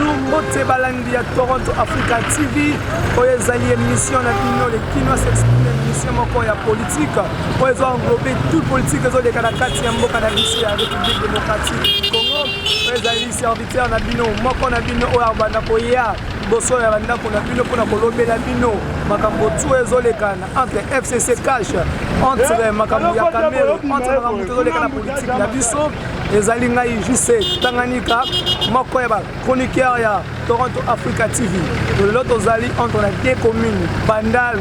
bonjour, Mote Balandi à Toronto Africa TV. Oyezali émission na bino le Kinois s'exprime émission moko ya politique. Oyezo englober toute politique zo de Kanakati ya mboka na biso ya République démocratique du Congo. Oyezali serviteur na bino moko na bino oya banda koya boso ya banda ko na bino pona kolobela bino makambo tu ezolekana entre FCC Cash entre makambo ya Kamere entre makambo ezolekana politique na biso. Ezali ngai JC Tanganyika moko ya ba chroniqueur ya Toronto Africa TV. L'autre zali entre la deux communes Bandal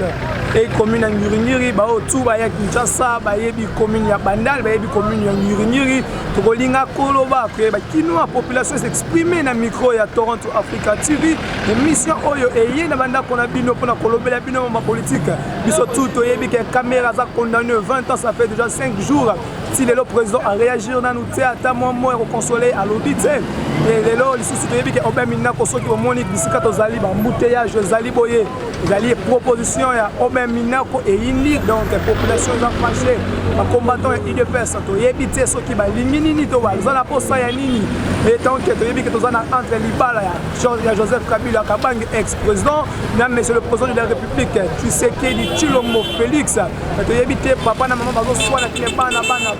et commune ya Ngiringiri ba otu ba ya Kinshasa ba yebi commune ya Bandal ba yebi commune ya Ngiringiri to kolinga koloba ko ba kinoa population s'exprimer na micro ya Toronto Africa TV. Émission oyo eye na banda kona bino pona kolobela bino ma politique biso tout to yebi que caméra za condamné 20 ans ça fait déjà 5 jours. Si le président a réagi dans nos théâtres, moi reconsolé à l'audit. Et les lots, les sociétés qui ont bien mis na koso qui au monique d'ici quand aux alibes, embouteillage, zali boye, zali proposition ya au bien mis na ko et unique donc population va fâcher, en combattant et IDPS, to yebité ce qui va liminer ni to va, zala posa ya nini. Et tant que to yebi que to zana entre libala ya Joseph Kabila Kabang ex-président, même monsieur le président de la République, tu sais qu'il dit Chilombo Félix, to yebité papa na maman bazo soit na kinepa na bana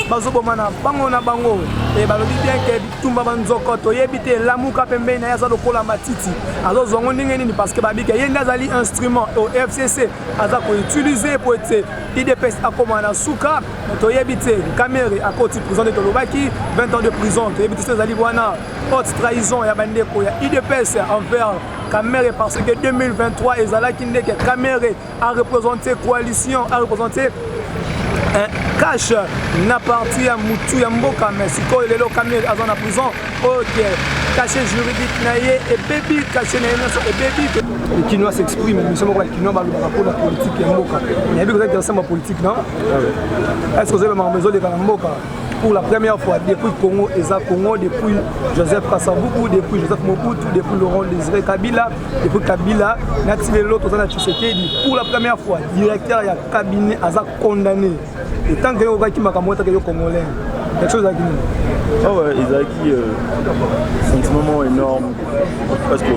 bazo bomana bango na bango et balobi bien que tumba banzoko to yebite lamuka pembe na yaza lokola matiti alors zongo ndenge nini parce que babika yenda zali instrument au FCC aza ko utiliser pour être IDPS akomana suka to yebite Kamere à côté prison de Tolobaki 20 ans de prison to yebite zali bwana haute trahison ya bandeko ya IDPS envers Kamere parce que 2023 ezalaki ndeke Kamere a représenté coalition a représenté Cash na parti à Moutou ya Mboka mais si ko lelo Kamere azana prison OK caché juridique naie et baby caché na et baby le Kinois s'exprime mais c'est moi le Kinois ba pour la politique ya Mboka il y a vu que vous êtes dans la politique non est-ce que vous avez besoin de Mboka pour la première fois depuis Congo Eza Congo depuis Joseph Kasavubu depuis Joseph Mobutu depuis Laurent Désiré Kabila depuis Kabila native l'autre dans la Tshisekedi pour la première fois directeur ya cabinet aza condamné et tant que on va qui makamota que congolais quelque chose à dire. Ah ouais, Isaki c'est un moment énorme parce que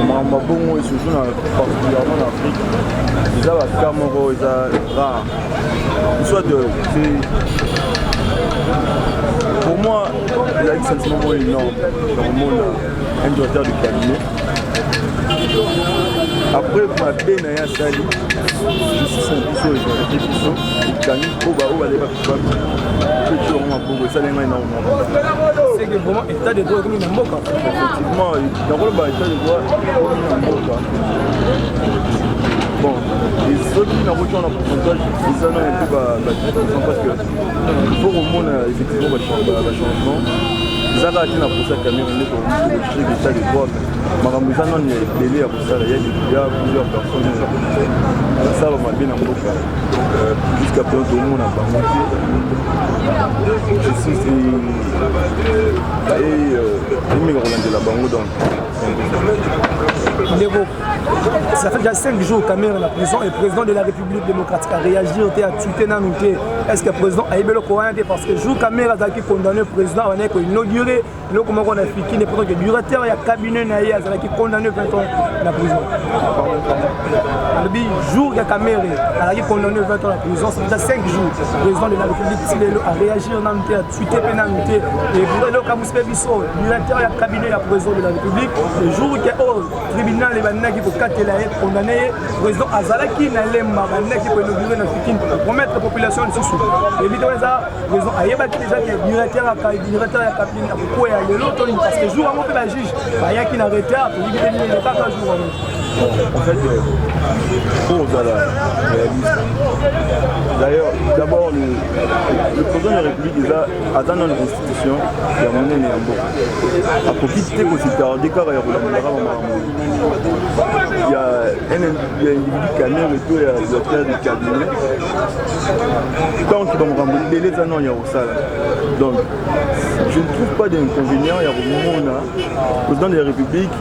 Mambabongo est toujours particulièrement en Afrique. Ils ont un Camoro, ils ont rare. Soit de pour moi, Isaki c'est un moment énorme dans le monde, un directeur du cabinet. Après, pour ma peine à Sali, je suis sans biseau et je suis biseau. Et Camille, au bas où elle est pas c'est que vraiment état de droit comme une Mboka. Effectivement, dans le bas état de droit comme une Mboka. Bon, et ceux qui n'ont pas en pourcentage, ils en ont un peu parce que pour au monde, effectivement, le changement. Ils ont raté la procédure Kamere pour juger l'état de droit. Maramouza non est belé à ça. Il y a plusieurs personnes. Ça va bien en Mboka. Jusqu'à présent, tout le monde n'a pas monté. Je suis et de la Bango donc. Ça fait déjà 5 jours que Kamere est en prison et le président de la République démocratique a réagi au théâtre. Est-ce que le président a élevé le Coran parce que le jour Kamere a été condamné, le président a inauguré le comment on a fait qui n'est pas que du retard, il y a cabinet naïe a été condamné 20 ans à la prison. Le jour que Kamere a été condamné 20 ans à la prison, c'est déjà 5 jours. Le président de la République a réagi en amitié, a tweeté pénalité et pour le Kamouspé Bisso, du retard, il y a cabinet la prison de la République. Le jour que au tribunal les banques qui pour condamner le président Azalaki n'a lemba banque qui peut inaugurer dans Fikine pour promettre la population de sous. Évidemment ça le président a yeba déjà que directeur à cabinet pour aller l'autre parce que jour avant que la juge il y a qui n'a retard pour éviter les pas jour. En fait, pour la réaliste. D'ailleurs, d'abord, le président de la République il a atteint une institution qui a mené les Mboka. À profiter de ce tard, il y a un individu Kamere et il y a le directeur du cabinet. Tant qu'ils vont ramener les années, il y a au salle. Donc, je ne trouve pas d'inconvénient. Il y a au moment le président de la République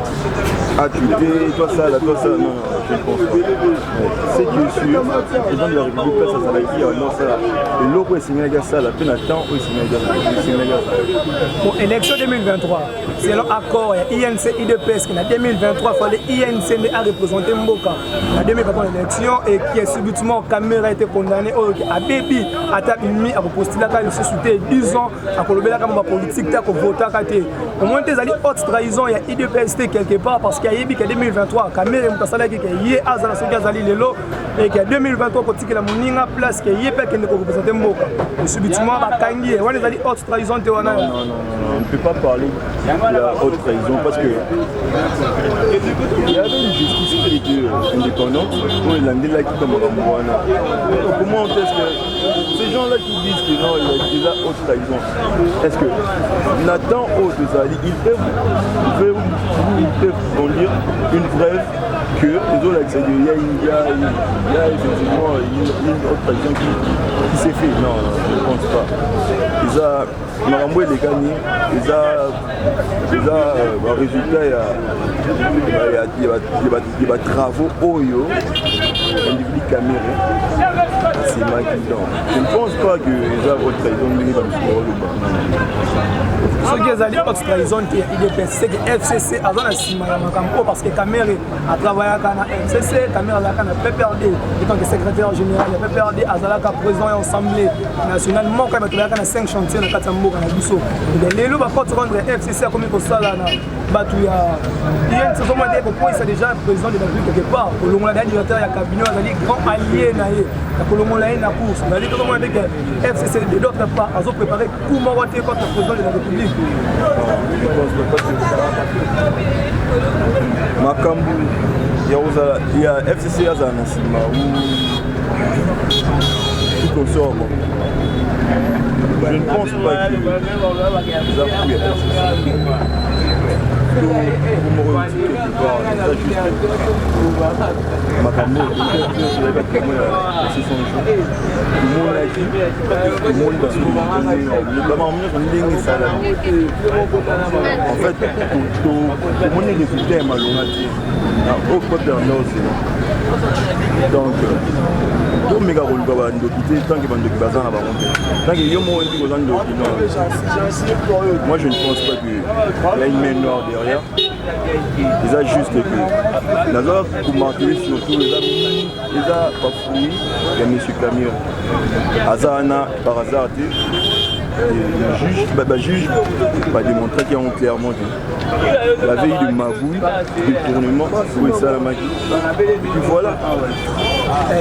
a tweeté, toi ça, non, je ne pense pas. qui est sûr, les gens de la République place à Salaki, alors ça, et l'autre est signé à ça, la peine à temps, est signé à ça. Bon, élection 2023, selon accord, il y a INC, IDPS, qui en 2023, il fallait INC à représenter Mboka. La 2023 élection, et qui est subitement, Caméra a été condamné, à Bébi, à Tabimi, à postuler à la société 10 ans, à Colombie, à politique, à voter à côté. Au moins, des alliés haute trahison, il y a IDPST quelque part, parce qu'il y a IBI qui est 2023, Caméra qui est Azala Sogazali Lelo, et qui est 2023, quand il y a mon place, qui est Yépe qui est représenté Mboka. Et subitement, Kangi, on est allés haute trahison, non, on ne peut pas parler de la haute trahison parce que il y avait une justice qui était indépendante pour les landais là qui comme Ramouana. Comment est-ce que ces gens-là qui disent que non, il y a déjà haute trahison, est-ce que Nathan Haute-Zali, ils peuvent dire une preuve que les autres il y a effectivement une haute trahison qui s'est fait? Non, je ne pense pas. Ils ont Marambo et les gagnés, ils ont un résultat, il y a travaux Oyo, individu Caméra, c'est maquillant. Je ne pense pas que les autres trahison ne vont pas. Ce qui est allé haute trahison, c'est que FCC a donné un parce que Caméra a travaillé avec FCC, Caméra a PPRD, étant que secrétaire général, il a PPRD, Azalaka président et assemblée nationale, il y a 5 chantiers dans le Katambo. Les lots vont rendre FCC comme il faut ça là. Il y a une saison pourquoi il est déjà président de la République quelque part. Le directeur du cabinet, il a grand allié. La course. Il a dit que FCC de d'autre part, ils ont préparé pour m'envoyer contre le président de la République. Makambu, il y a FCC à Zanasima où tout au sort. Je ne pense pas qu'ils a fouillé FCC. Pour me remettre quelque part, ça juste Makambo, c'est son choix. Tout le monde a dit, tout le monde va se en fait, tout le monde est résulté à Malonati. Au peuple en aussi. Donc, tout méga rôle va quitter tant que van de Kibazan va monter. Tant qu'il y a un moment où moi je ne pense pas qu'il y a une main noire derrière. Ils ont juste que d'abord pour marquer surtout les amis, ils ont bafouillé il y a M. Camille Azana par hasard le juge va démontrer qu'ils ont clairement dit la veille de Magoui, du tournement, oui ça la magie. Et puis voilà.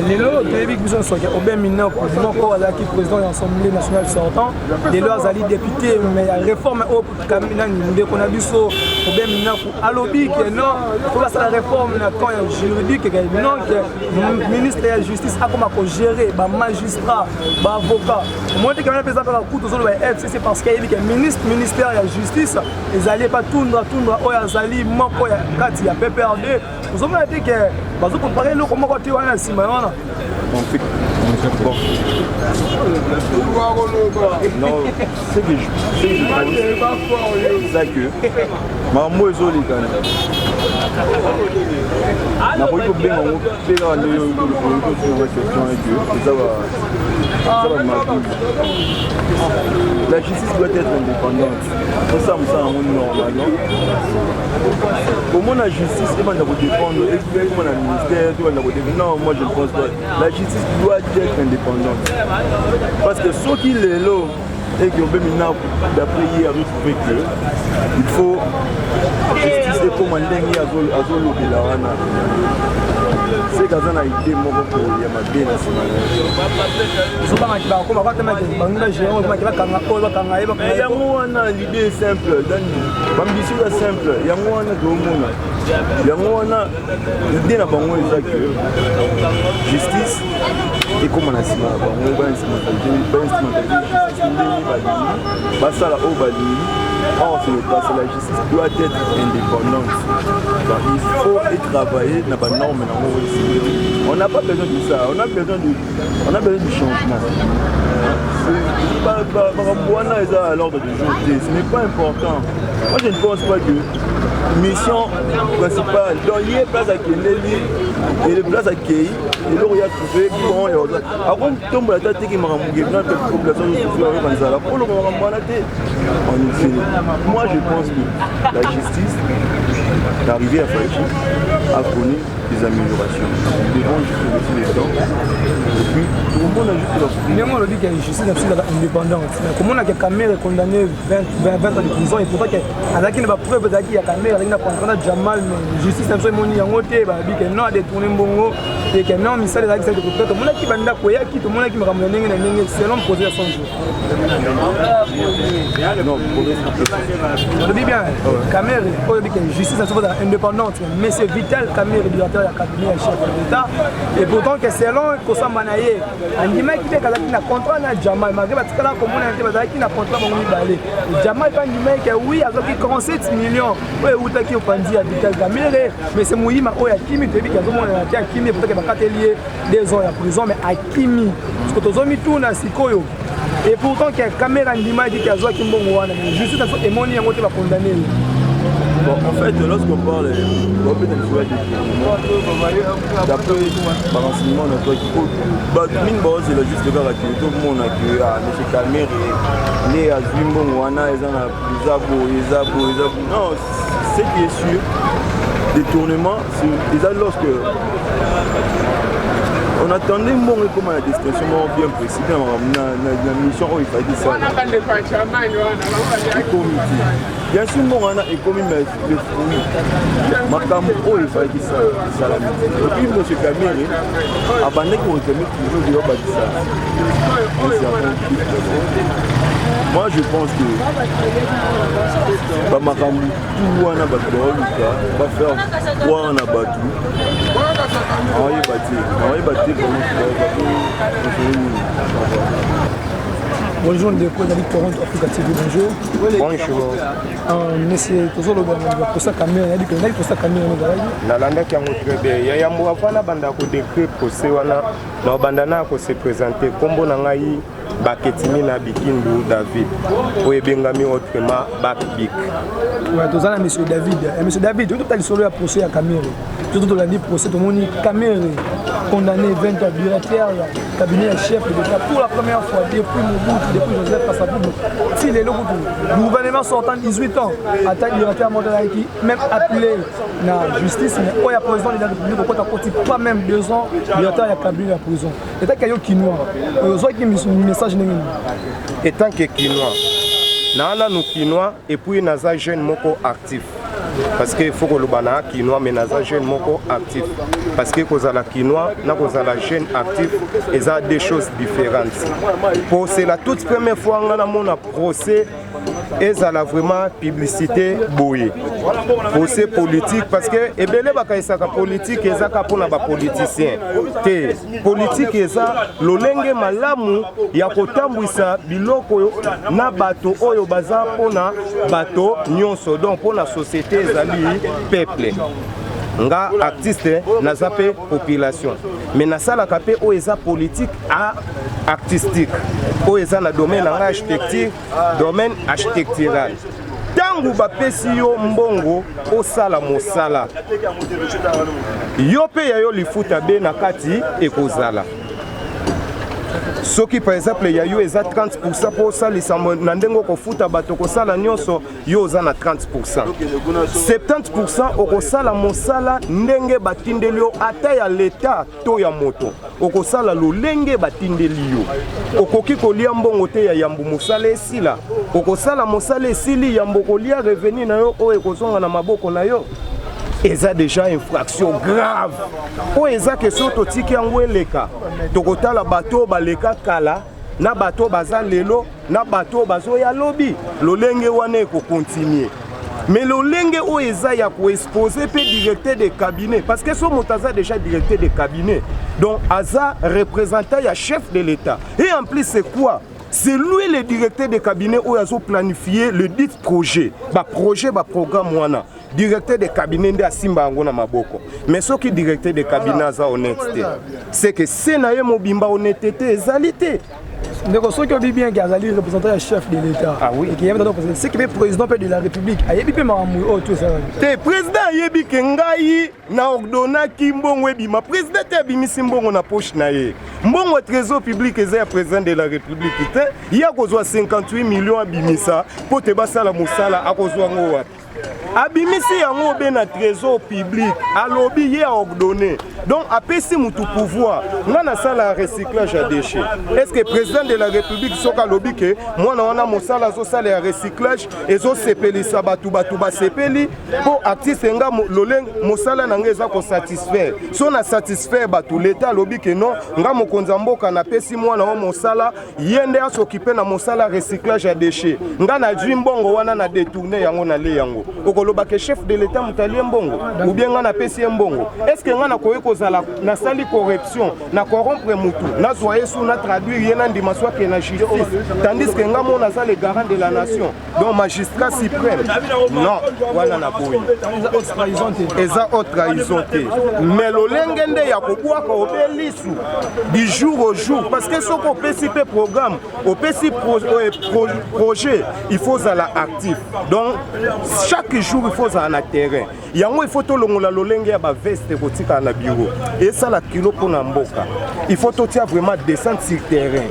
Les lots de l'Évique Bouson sont au bien mineur pour le président de l'Assemblée nationale sortant. Les lois alliés députés, mais la réforme au Camille, qu'on a vu au bien mineur pour Alobi, qui est non, pour la réforme juridique, non, que le ministre de la Justice a comme gérer, magistrat, avocat. Moi, je suis quand même par la cour de la FCC parce qu'il y a un ministère de la Justice, ils n'allaient pas tourner, ils allaient manquer, il y a PPRD. Nous avons dit que, pour préparer le comment tu vas ici, bon. Non, c'est que je pense ça que Maman est zoli quand même. Na pas eu bien on fait la question avec eux. Ça va marquer. La justice doit être indépendante. Nous sommes ça en monde normalement. Comment la justice va nous défendre? Comment le ministère doit nous défendre? Non, moi je ne pense pas. La justice doit être indépendante. Parce que ceux qui les l'ont et qui ont maintenant d'après hier trouvé que il faut justice et commander à Zolo de la Rana. C'est quand on a été mort pour y avoir bien la semaine. L'idée est simple, l'ambition est simple. Il y a moins de monde. Il y a moins l'idée n'a pas moins que justice et comme on a si mal, on va or, ce n'est pas ça. La justice doit être indépendante. Donc, il faut y travailler dans les normes. On n'a pas besoin de ça. On a besoin du changement. À l'ordre du jour. Ce n'est pas important. Moi, je ne pense pas que mission principale, dans l'IE place à Kendeli, et le place accueilli et là il a trouvé bon avant tombe la tête qui m'a ramouillé dans la population pour le moment moi je pense que la justice d'arriver à Faïchi a connu des améliorations. Nous devons juste laisser les temps. Et puis, tout le monde a juste leur... Mais moi, on dit qu'il y a une justice indépendante. Comment on a quelqu'un qui est condamné 20 ans de prison et pourtant qu'il y a pas preuve qu'il y a quelqu'un qui a contraint Jamal, mais la justice indépendante, il y a un autre qui a non à détourner Mbongo et qui a non mis ça des actes de propriété. Tout le monde qui va nous appuyer, tout le monde qui me ramène selon le projet de 100 jours. Non, on dit bien, Kamer, on dit que la justice indépendante, mais c'est vital Kamer, le directeur de la cabinet chef de l'État. Et pourtant que selon Kosa Manaye, Andima qui est un contrat avec Jamal, malgré que tu as comme on a un contrat avec Mibale. Jamal pas Andima que oui, avec 47 millions, oui, où tu as qui au Pandi à Vital Kamer, mais c'est Mouima, oui, à Kimi, tu as vu qu'il y a tout le monde à Kimi, peut-être qu'il y a 4 liés, 2 ans en prison, mais à Kimi, parce que tu as mis tout dans Sikoyo. Et pourtant que Caméra Ndima dit qu'il y a Zoa Kimbongo, mais juste et mon lien va condamner. Bon, en fait, lorsqu'on parle d'après ma renseignement, c'est la juste le gars qui tout le monde a que M. Caméra, les Azumbongo, non, ce qui est sûr, détournement, c'est lorsque on attendait bon comment la destination bien précise dans la mission où il fallait ça. Bien sûr, mon ana est comme le fruit. Ma cam où il fallait ça la mission. Et puis monsieur Kamere, abandonné qu'on remet toujours du haut ça. Moi je pense que ma cam tout on a battu va faire quoi on a battu. On va battre. Bonjour, de Toronto Africa TV, bonjour. Bonjour. Monsieur Tozolo, pour ça caméra, il a dit que pour ça caméra, Nalanda qui a montré, il y a un peu banda ko décret pour ce wana, na bandana ko se présenter kombo na ngai Baketimi na Bikindu David. Oye bengami autrement Bakbik. Ouais, tozana monsieur David. Monsieur David, tout a le solo à procès à caméra. Tout le monde procès, tout le monde caméra condamné 20 ans directeur cabinet chef de l'État pour la première fois depuis Mobutu, depuis Joseph Kasavubu. Si les locaux, le gouvernement sortant 18 ans, attaque directeur Mondelaki, même appelé la justice, mais il y a président de la République, il n'y a pas même 2 ans, directeur de la cabinet de la prison. Et tant qu'il y a Kinois, il y a un message. Et tant que Kinois, nous Kinois, et puis nous avons jeune moko actif. Parce qu'il faut que le bana quinoa mais naza jeune moko actif parce que cause la quinoa na cause la jeune actif et ça des choses différentes. Pour c'est la toute première fois on a mon procès et ça la vraiment publicité boye. Procès politique parce que ebele bakaisa ka politique et ça ka pona ba politicien. Te politique et ça lolenge malamu ya kotambwisa biloko na bato oyo baza pona bato nyonso donc pona société ezali peuple nga artiste na zape population mais na sala kapé o eza politique a artistique o eza na domaine na architecture domaine architectural tangu bapesi yo mbongo osala mosala yo pe ya yo lifuta be na kati ekozala. Ce qui par exemple il y a eu 30% pour ça les nandengo ko futa bato ko sala nyonso yo za na 30%. 70% oko sala mosala ndenge batindeli yo ata ya l'état to ya moto. Oko sala lolenge batindeli yo. Okoki kolia mbongo te ya yambu mosala esila. Oko sala mosala esili yambo kolia revenu na yo o ekozonga na maboko na yo. Et ça déjà infraction grave. O eza question totiki yango eleka. Tokota la bateau baleka kala na bateau baza lelo na bateau bazo ya lobby. Lolenge wane ko continuer. Mais lolenge o eza ya ko exposer pe directeur de cabinet parce que son motaza déjà directeur de cabinet. Donc aza représentant ya chef de l'État. Et en plus c'est quoi? C'est lui le directeur de cabinet où ils ont planifié le dit projet. Projet, programme wana. Directeur de cabinet de Simba Angona Maboko. Mais ce qui directeur de cabinet a honnêteté, c'est que c'est na ye mobimba honnêteté, ezalité. ndeko soki obi bien ki azali représentant ya chef de l'état et qui aime donc c'est qui est président de la république ayebi pe makambo oyo to ça te président ayebi ke ngai na ordonnaki mbongo ebima président te abimisi mbongo na poche na ye mbongo trésor public eza ya président de la république te ye akozwa 58 millions abimisa po te basala mosala akozwa ngo wapi abimisi yango be na trésor public alobi ye a ordonné donc apesi mutu pouvoir nga na sala recyclage ya déchets est-ce que président de la république soka alobi ke mwana wana mosala azosala ya recyclage ezosepelisa bato basepeli po artiste nga loleng mosala na nga eza kosatisfaire so na satisfaire bato l'état alobi ke non nga mokonzi ya mboka napesi mwana wa mosala ye nde asokipe na mosala recyclage ya déchets nga nazwi mbongo wana na détourne yango na le yango okoloba ke chef de l'état mutalie mbongo ou bien nga napesi mbongo est-ce que nga nakoki kozala na sali corruption na corrompre mutu nazwa yesu na traduire ye na ndima soki na justice tandis que nga mona aza le garant de la nation donc magistrat suprême non wana na boyi eza haute trahison te mais lolenge nde ya kobwaka obe lisu du jour au jour parce que soki opesi pe programme opesi projet il faut zala actif donc chaque jour il faut zala na terrain yango il faut tolongola lolenge ya baveste kotika na bureau et ça la kilo pour na mboka il faut totia vraiment descendre sur terrain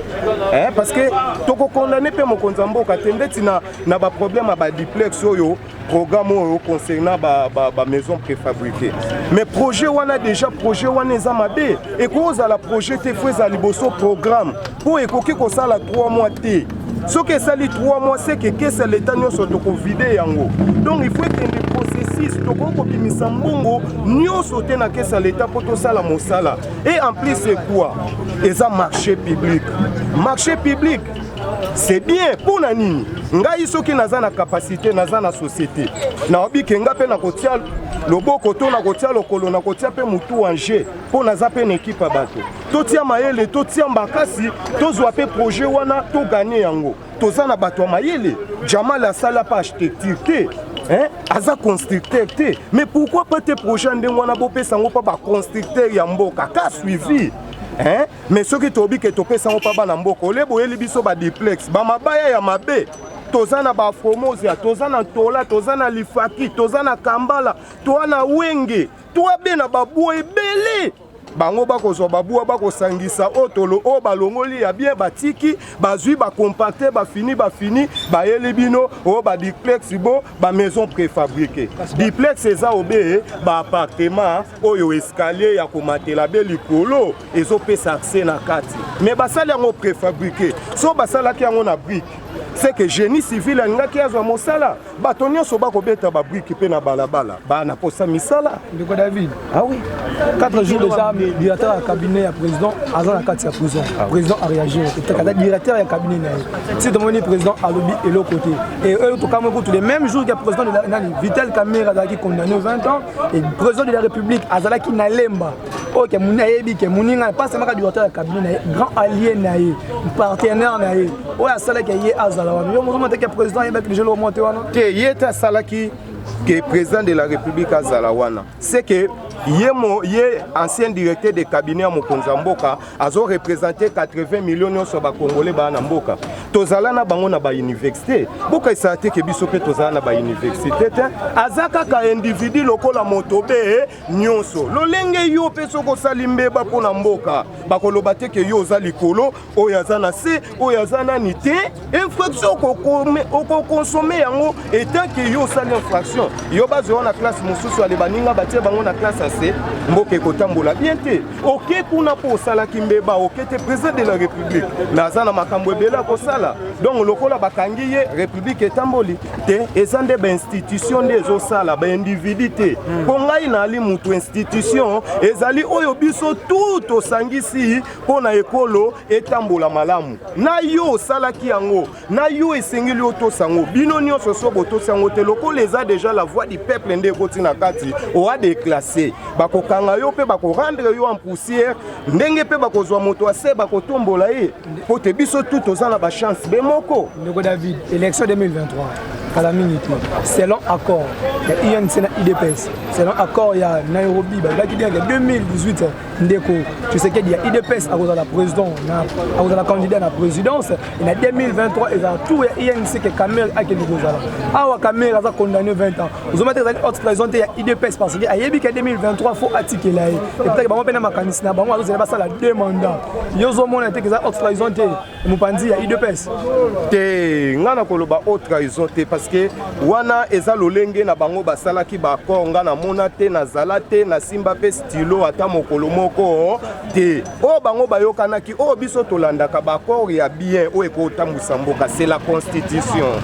parce que toko condamner pe mokonza mboka tendeti na ba problème ba duplex oyo programme oyo concernant ba maison préfabriquée mais projet wana déjà projet wana eza mabe et cause à la projet te feza liboso programme pour ekoki ko sala 3 mois te ce que ça les 3 mois c'est que ça l'état nyonso to vider yango donc il faut que des processus to ko bimisa mbongo nyonso te na kesa l'état pour to sala mosala et en plus c'est quoi eza marché public c'est bien pour na nini ngai soki naza na capacité naza na société na obi kenga pe na kotia loboko to na kotia lokolo na kotia pe mutu anje po naza pe na équipe bato totia mayele totia mbakasi tozwa pe projet wana to gagner yango toza na bato mayele Jamal asala pa architecture te aza constructeur te mais pourquoi pas tes projets ndenge wana bopesa ngo pa ba constructeur ya mboka ka suivi mais soki tobi ke topesa ngo pa bana mboka olebo yeli biso ba duplex ba mabaya ya mabe tozana ba Formozia tozana Tola tozana Lifaki tozana Kambala toana Wenge toabe na babu ebele bango bakozwa babu bakosangisa otolo o balongoli ya bien batiki bazui ba compacter ba fini bayeli bino o ba duplex bo ba maison préfabriquée duplex eza obe ba appartement oyo escalier ya komatela be likolo ezopesa accès na kati mais basali yango préfabriqué so basalaki yango na brique c'est que génie civil ngaki azwa mosala bato nyonso bakobeta ba brique pe na balabala bana posa misala ndeko David ah oui 4 jours déjà directeur du cabinet ya président aza na kati ya prison président a réagi le directeur du cabinet na si demoni président a lobby et l'autre côté et eux tout comme tous les mêmes jours que président de la Vital Kamerhe qui condamné 20 ans et président de la République azala ki na lemba OK muna yebi ke muninga pas seulement directeur du cabinet grand allié na ye partenaire na ye o asala ke ye azala wana yo mozo monter que président yeba que je le monter wana te yeta salaki que président de la République azala wana c'est que ye ancien directeur de cabinet à mokonza mboka azo représenter 80 millions sur ba congolais ba na mboka tozala na bango na ba université boka isate ke biso pe tozala na ba université te azaka ka individu lokola motobe nyonso lolenge yo pe soko salimbe ba pona mboka bakoloba te ke yo za likolo oyo azana se oyo azana nité infraction ko consommer yango etant que yo sali infraction yo bazo na classe mususu ale baninga batie bango na classe assez mboke kotambola bien te OK kuna po sala kimbeba OK te président de la République naza na makambo ebela ko sala donc lokola bakangi ye République etamboli te ezande ba institution des sala ba individu te pongai na ali mutu institution ezali oyo biso tout osangisi pona ekolo etambola malamu na yo sala ki yango na yo esengeli otosango bino nyonso so botosango te lokola eza déjà la voix du peuple nde kotina kati o a déclassé bakokanga yo pe bako rendre yo en poussière ndenge pe bakozwa moto ase bakotombola ye pote biso tout ozana ba chance be moko ndeko David élection 2023 kala mingi te selon accord ya INC na IDPS selon accord ya Nairobi ba qui dit que 2018 ndeko tu sais qu'il y a IDPS à cause de la président à cause de la candidat à la présidence et en 2023 ils ont tout ya INC que Kamel a que Nigozala awa Kamel a condamné 20 ans vous avez des autres présentés ya IDPS parce que ayebi que 2023 faut article là et peut-être que ba pena makanisi na bango azo ba la deux mandats yozo mona te que za autres présentés mupanzi ya IDPS te ngana koloba autre trahison te parce que wana eza lolenge na bango basalaki bakor nga na mona te na zala te na simba pe stylo ata mokolo moko te o bango bayokanaki o biso tolandaka bakor ya bien o ekotambusa mboka c'est la constitution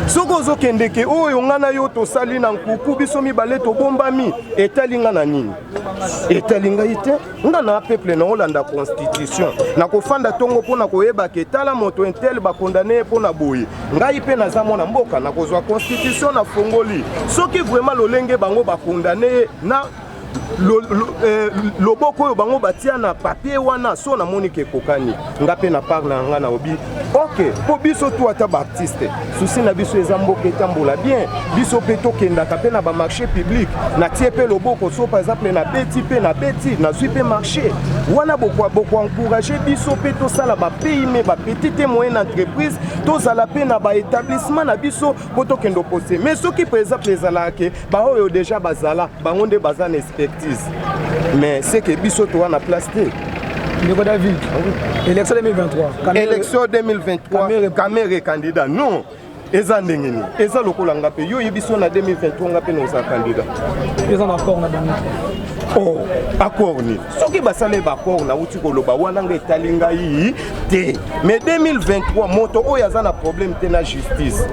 soko ozokende ke oyo ngana yo tosali na nkuku biso mibale tobombami etali nga na nini etali ngai te nga na peuple na olanda constitution na kofanda tongo mpona koyeba ke tala moto intel bakondane mpona boye ngai mpe naza mwana mboka na kozwa constitution na fongoli soki vraiment lolenge bango bakondane na loboko oyo bango batia na papier wana so namoni ke kokani nga pe na parle na nga na obi ok po biso tu ata ba artiste souci na biso eza mboka etambola bien biso pe tokendaka pe na ba marché public na tie pe loboko so par exemple na beti pe na beti na zui pe marché wana boko encourager biso pe tosala ba PME ba petite et moyenne entreprise tozala pe na ba établissement na biso po tokendo poser mais soki par exemple ezala ke ba oyo déjà bazala bango nde bazana expertise mais c'est que biso to wana place te Nico David, élection 2023. Élection 2023, Kamere candidat. Non, eza ndengeni. Eza lokola ngape. Yo yebiso na 2023 ngape na osa candidat. Ils ont accord na bango. Oh, accord ni. Soki basale ba accord na uti koloba wana nga etalinga yi te. Mais 2023 moto oyo aza na problème te na justice.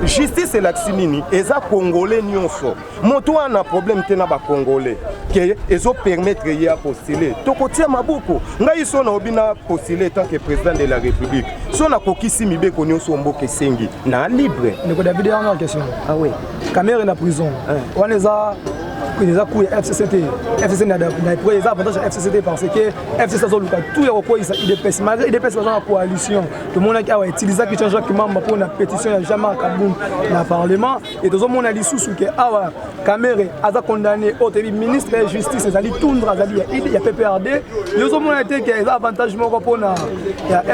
Justice elaxinini eza congolais nyonso. Moto ana problème te na ba congolais. Que ezo permettre ya postuler. Tokotia mabuko. Ngai so na obina postuler tant que président de la République. So na kokisi mibeko nyonso mboke sengi. Na libre. Nico David a une question. Ah oui. Kamere na prison. On les a coups FCCT. FCCT n'a pas avantage à FCCT parce que FCCT a tout les recours IDPS. Malgré IDPS dans la coalition, tout le monde a utilisé qui change qui membre pour une pétition à jamais Kaboum dans le Parlement et tout le monde a dit sous que Awa Kamere a condamné au ministre de la Justice, ils ont tundra, il y a PPRD. Ils ont été que les avantages pour la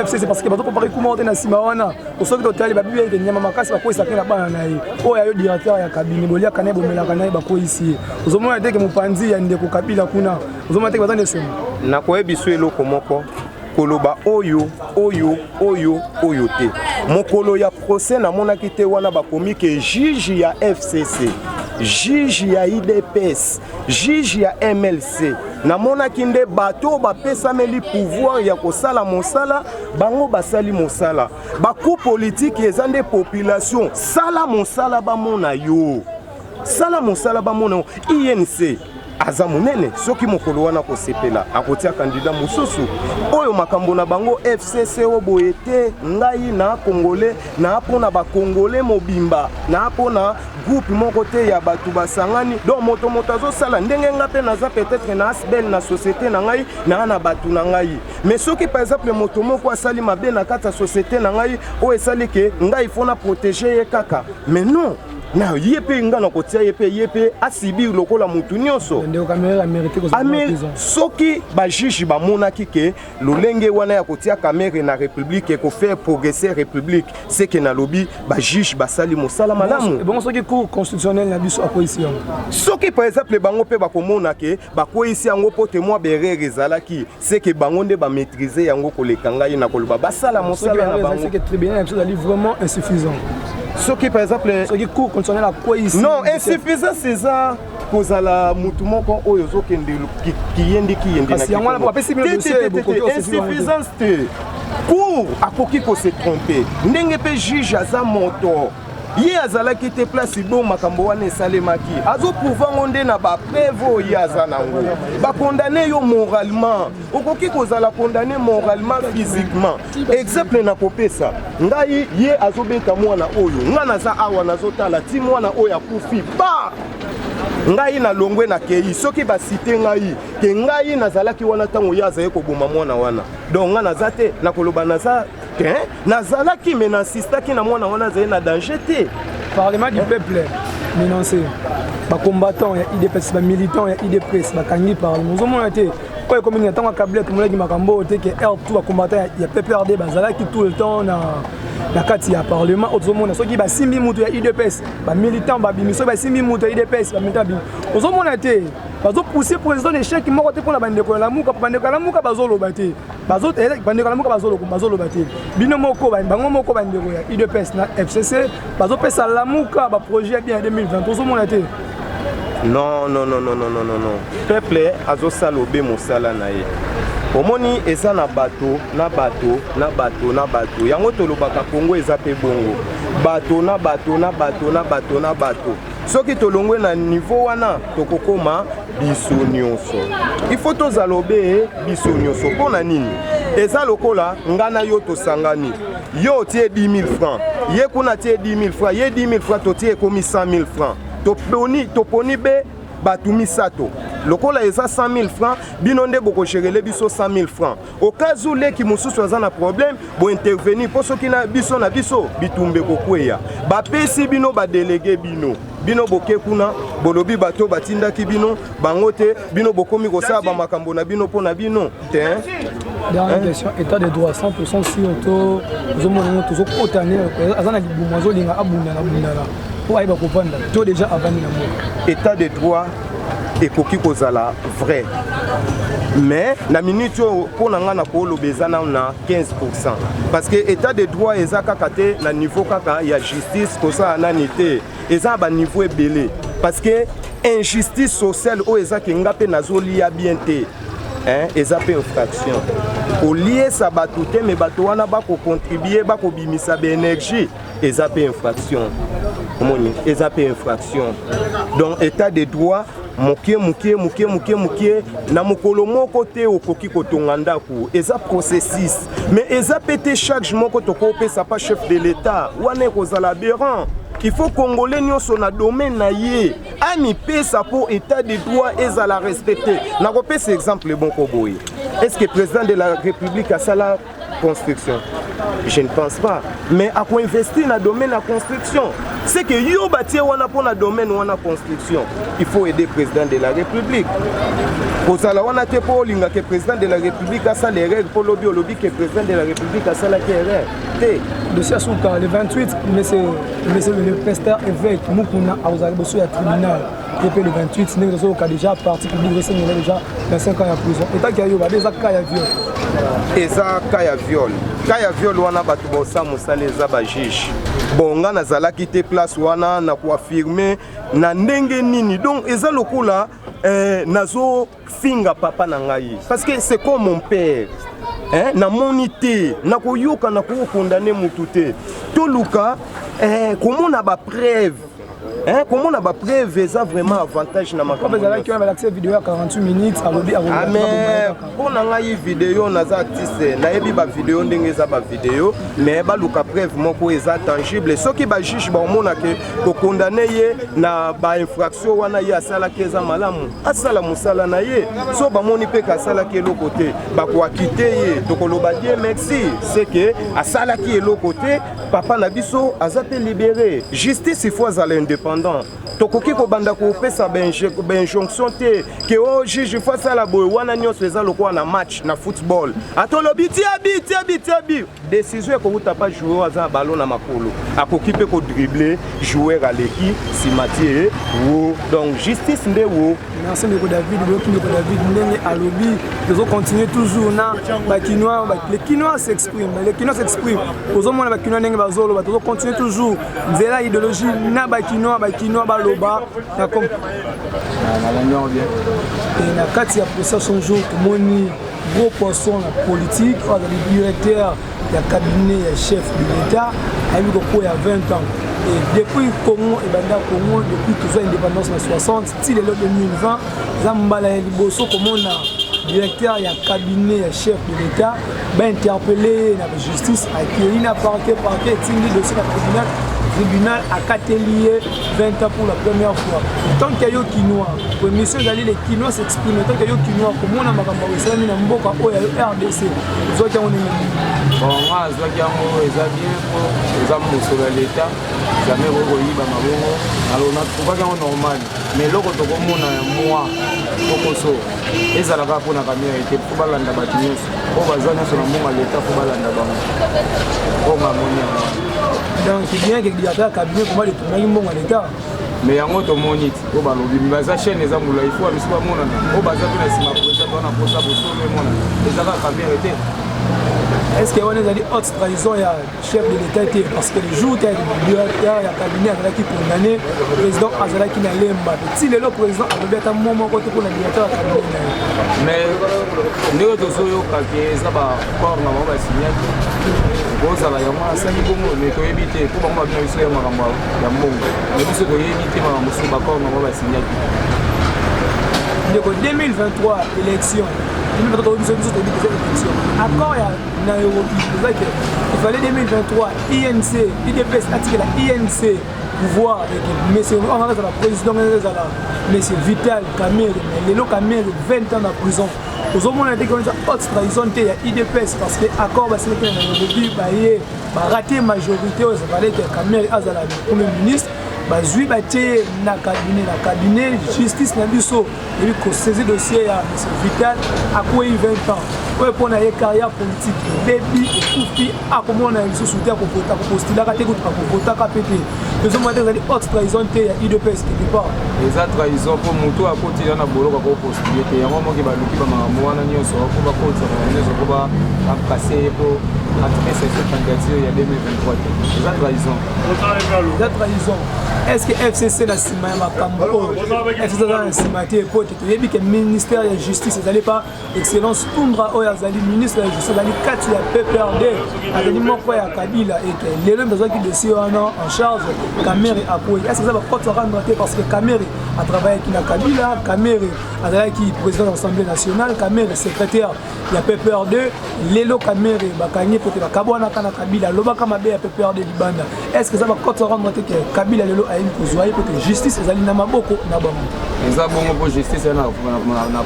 FCC parce que ils ont comparé comment on a Simawana. Pour ceux qui ont été les babys de Niamamakasi, ils ont été là bas na oh il y a eu directeur ya cabinet bolia kanebo melakana ba ko ici. Ils ont été que Mupanzi ya ndeko Kabila kuna. Ils ont été que bazane sema. Na koyebiso eloko moko koloba oyo te. Mokolo ya procès na monaki te wana bakomi ke juge ya FCC. Juge ya IDPS, juge ya MLC. Na monaki nde bato bapesameli pouvoir ya kosala mosala, bango basali mosala. Baku politique ezande population, sala mosala ba mona yo. Sala mosala ba mona INC. Aza munene soki mokolo wana kosepela akotia candidat mususu oyo makambo na bango FCC oboyete ngai na congolais na pona ba congolais mobimba na pona groupe moko te ya batu basangani donc moto azo sala ndenge ngape naza peut-être na asbel na société na ngai na batu na ngai mais soki par exemple moto moko asali mabe na kata société na ngai o esali ke ngai fona protéger ye kaka mais non na yepe ngana kotia yepe asibi lokola mutu nyonso ndeko Kamere mérité ko prison soki ba juge ba monaki ke lolenge wana ya kotia Kamere na république ko faire progresser république c'est que na lobby ba juge basali mosala malamu bon soki cour constitutionnel na biso opposition soki par exemple bango pe ba komona ke ba ko ici yango po témoin berere ezalaki c'est que bango nde ba maîtriser yango koleka ngai na koloba basala mosala na bango c'est que tribunal est vraiment insuffisant. Ce qui par exemple qui court concernant la quoi ici non insuffisant c'est ça cause la mutu moko oyo zokende ki yendi na insuffisance te cour akoki ko se tromper ndenge pe juge aza moto ye azalaki te place bo makambo wana esalemaki azo pouvoir onde na ba preuve ye aza nango ba condamner yo moralement okoki kozala condamner moralement physiquement exemple na kopesa ngai ye azobeta mwana oyo nga naza awa nazotala ti mwana oyo akufi ba ngai na longwe na kei soki basite ngai ke ngai nazalaki wana tango ya azaye koboma mwana wana donc nga naza te na koloba naza nazalaki me na insistaki na mwana wana azaye na danger te Parlement du peuple, financé. Les combattants, il y a IDPS, les militants, il y a IDPS, les candidats parlement. Nous avons été, quand il y a un câble, tout le monde qui m'a dit que tout les combattants, il y a PPRD, qui tout le temps na kati ya parlement ozomona soki ba simbi mutu ya IDPS ba militant ba bimiso ba simbi mutu ya IDPS ba militant ozomona te bazo pousser président échec moko te pona bandeko la muka bazo loba te bazo bandeko la muka bazo loba te bino moko bango moko bandeko ya IDPS na FCC bazo pesa la muka ba projet bien 2020 ozomona te non. Peuple azo salobe mosala na ye. Omoni eza na bato. Yango tolobaka Kongo eza pe bongo. Bato. Soki tolongwe na niveau wana tokokoma biso nyonso. Il faut tozalobe biso nyonso. Pona nini? Eza lokola ngana yo tosangani. Yo tie 10 000 francs. Ye kuna tie 10 000 francs. Ye 10 000 francs to tie komi 100 000 francs. Toponi be batu misato. Lokola eza 100 000 francs, binonde boko cherele biso 100 000 francs. Au cas où les qui mosusu aza na problème, bo intervenir pour ceux qui na biso bitumbe kokweya. Ba pesi bino ba délégué bino boke kuna bolobi bato batinda ki bino bangote bino bokomi kosa ba makambo na bino pona bino. Dernière question, état de droit 100% si auto zomona toujours kotaner azana libumazo linga abunda na bundala. Pour aiba kopanda to déjà avant na mo. État de droit ekoki kozala vrai. Mais na minute pour nga na ko lobezana na 15% parce que état de droit eza kaka te na niveau kaka ya justice kosa ananité eza ba niveau ebelé parce que injustice sociale o eza ke ngape nazolia bien te eza pe infraction au lié sa batute mais bato wana bako contribuer bako bimisa be énergie eza pe infraction omoni eza pe infraction donc état de droit mokie na mokolo moko te okoki kotonga ndako eza processus mais eza pété chaque moko tokopesa pas chef de l'état wana ekozala aberrant. Il faut congolais nyonso na domaine na ye ami pesa pour état de droit ezala respecté. Na kopesa exemple bon koboy. Est-ce que le président de la République a ça la construction? Je ne pense pas. Mais à quoi investir dans le domaine de la construction? C'est que yo bâtir wana pour le domaine wana construction. Il faut aider le président de la République. Pour ça, on a été pour que le président de la République a ça les règles pour le lobby que le président de la République a ça la règle. De ce soir, le 28, monsieur le pasteur évêque Mukuna a osé à tribunal. Depuis le 28, nous avons déjà parti public déjà 25 ans en prison. Et tant qu'il y a des cas de viol. Eza kaya viol. Kaya viol wana batu bosa musale eza ba juge. Bonga nazala kite place wana na ko affirmer na ndenge nini. Donc eza lokola nazo finga papa na ngai parce que c'est comme mon père. Na monité na ko yoka na ko condamner mutu te. To luka comment na ba preuve. Comment on a pas preuve ça vraiment avantage na makambo. Vous avez accès vidéo à 48 minutes à lobby à mais pour na ngai vidéo na za artiste na yebi ba vidéo ndenge za ba vidéo mais ba luka preuve moko eza tangible soki ba juge ba mona ke ko condamner ye na ba infraction wana ye asala ke za malamu asala musala na ye so ba moni pe ka sala ke lo côté ba ko akite ye to ko loba die merci c'est que asala ki lo côté papa na biso azape libéré justice il faut azala indépendant. Tokoki ko banda ko pesa injonction te que o juge face à la boy wana nyonso eza lokwa na match na football atolobi tiabi décision ko uta pas jouer aza ballon na makolo akoki pe ko dribbler joueur à l'équipe simatier ou donc justice nde wo. Merci Ndeko David ndenge alobi ils ont continué toujours na ba Kinois les Kinois s'expriment ozomona ba Kinois ndenge bazolo ba toujours continuer toujours nzela idéologie na ba Kinois baloba na comme et na kati ya procès jour moni gros poisson la politique le directeur ya cabinet ya chef de l'État a eu ko ya 20 ans et depuis Congo et banda Congo depuis que indépendance en 60 till le 2020 zambala liboso comme on a directeur ya cabinet ya chef de l'État ben interpellé la justice a accueilli na parquet tingi dossier na tribunal tribunal akatelié 20 ans pour la première fois. Tant qu'il y a Kinois, pour mission d'aller les Kinois s'exprimer, tant qu'il y a Kinois, comme on a makambo esalami na mboka oyo RDC, zoki on est bon moi zoki yango eza bien po eza mosolo ya l'État jamais koyiba mabongo alors na trouvaki yango normal mais loko tokomona ya moi kokoso ezalaka mpona kamera ete po balanda bato nyonso po baza nyonso na mbongo ya l'État po balanda bango po mamoni yango donc bien que directeur cabinet comment le tournaki mbongo ya l'État mais yango tomoni ti po balobi baza chaîne eza molai fo biso bamonana po baza mpe na nsima président wana posa bosolo emonana ezaka kamera ete. Est-ce qu'on a dit haute trahison, il y a chef de l'État parce que le jour où il y a le cabinet qui condamné, le président Azala qui n'a pas si le président a levé un moment pour le directeur du cabinet. Mais nous avons dit que ça va corps na va signer. Boza la yama sani bongo mais to éviter pour ba mabino iso ya makambo ya mbongo. Mais biso to éviter makambo so ba corps na va signer. Donc 2023 élection. Accord à Nairobi, il fallait 2023, INC, IDPS, article INC, pouvoir, mais c'est la présidente, mais c'est Vital Kamere, mais les Kamere 20 ans en prison. Aux hommes, on a dit qu'on a haute trahison, il y a IDPS, parce que l'accord, c'est que Nairobi, il a raté majorité, il fallait que Kamere Azala, le Premier ministre, bazui batie na cabinet justice na biso et ko saisir dossier ya monsieur Vital a quoi 20 ans pour na carrière politique baby kufi a comment na biso soutien ko voter ko postuler ka te ko voter ka pété nous avons des haute trahison te ya IDPS quelque part les autres trahison pour mutu a continuer na boloka ko postuler te yango mo ke ba luki ba mama wana nyonso ko ba ko tsana nyonso ko ba passer pour entrer cette candidature ya 2023 les autres trahison est-ce que FCC na sima ya makambo FCC na sima te pote to yebi que ministère de justice ezali pas excellence Tundra oyo azali ministre de justice azali kati ya PPRD azali moko ya Kabila et que lelo besoin qui dossier en charge Kamere apoye est-ce que ça va pas se rendre parce que Kamere a travaillé avec la Kabila Kamere azali qui président de l'Assemblée nationale Kamere secrétaire ya PPRD lelo Kamere bakanye pote bakabwana kana Kabila lobaka mabe ya PPRD libanda est-ce que ça va pas se rendre que Kabila lelo pour que justice ezali na maboko na bango eza bongo po justice na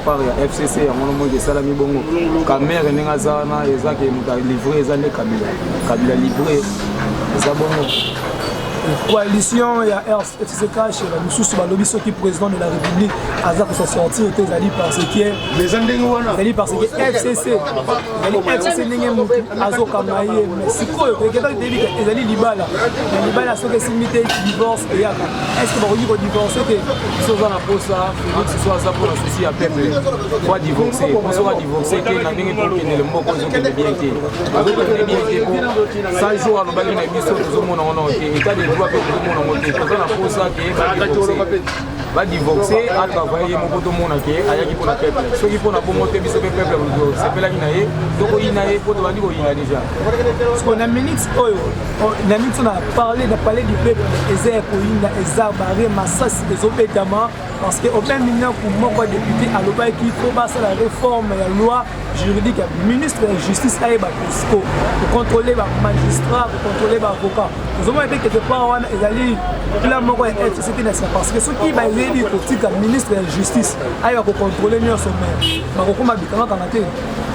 part ya FCC yango no moke salami bongo Kamere ninga zana eza ke muta livrer eza ne Kabila livrer eza bongo coalition il y a FCC chez la mususu balobi soki président de la République aza ko sortir te zali parce que les andingo wana zali parce que FCC ninge mutu azo kamaye mais sikoyo ko keta debi ezali libala soki simite divorce et yaka est-ce que ba ko divorcer te so za na posa Félix so za pour la souci à peuple quoi divorcer on sera divorcer que na ndenge pour que le mboko zo que bien te azo que bien te ça jour à l'obali na biso zo mona on état de droit que tout le monde a monté pour ça pour ça va divorcer à travailler mon pote mon aké aya qui pour la peuple ceux qui pour la pour monter biso peuple c'est pas là qui naé donc il naé pour doit dire il a déjà parce qu'on a minutes oyo na minutes on a parlé du peuple ezé ko ina ezabare masasi ezobetama parce que au même minute pour moi député à l'oba qui faut passer la réforme la loi juridique ministre de la justice aye ba pour contrôler ba magistrat pour contrôler ba avocat nous avons été quelque part on ezali plan moko ya FCC na ça parce que ceux qui ba ezeli ko tika ministre de la justice aye ba ko contrôler mieux sommaire ba ko komba bikanga kana te